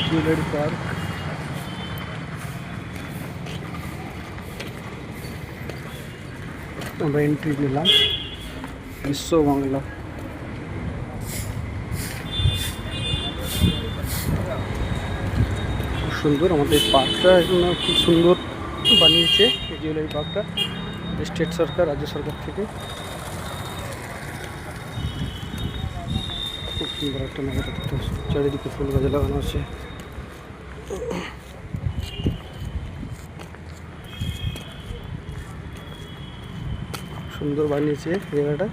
Jewellery park. আমরা entry নিলাম বিশ্ব বাংলা। খুব সুন্দর আমাদের পার্কটা, খুব সুন্দর বানিয়েছে এই জুয়েলারি পার্কটা স্টেট সরকার, রাজ্য সরকার থেকে। খুব সুন্দর একটা নগর, চারিদিকে ফুল গাছ লাগানো আছে। সুন্দর বানিয়েছে জায়গাটা।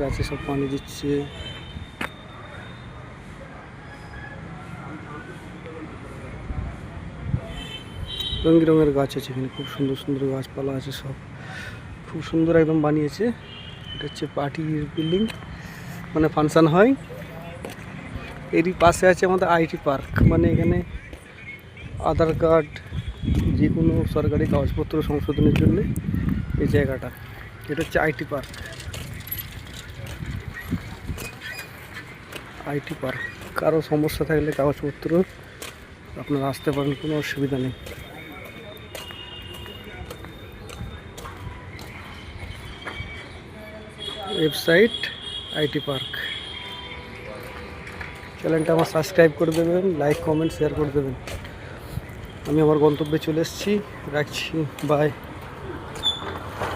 গাছে সব পানি দিচ্ছে। রঙের রঙের গাছ আছে এখানে, খুব সুন্দর সুন্দর গাছপালা আছে, সব খুব সুন্দর একদম বানিয়েছে। এটা হচ্ছে পার্টির বিল্ডিং, মানে ফাংশন হয়। এরই পাশে আছে আমাদের আইটি পার্ক, মানে এখানে আধার কার্ড, যে কোনো সরকারি কাগজপত্র সংশোধনের জন্য এই জায়গাটা। এটা হচ্ছে আইটি পার্ক। আইটি পার্ক, কারো সমস্যা থাকলে কাগজপত্র আপনারা আসতে পারেন, কোনো অসুবিধা নেই। Website IT park. চ্যানেলটা আমার সাবস্ক্রাইব করে দেবেন, লাইক কমেন্ট শেয়ার করে দেবেন। আমি আমার গন্তব্যে চলে এসেছি, রাখছি, বাই।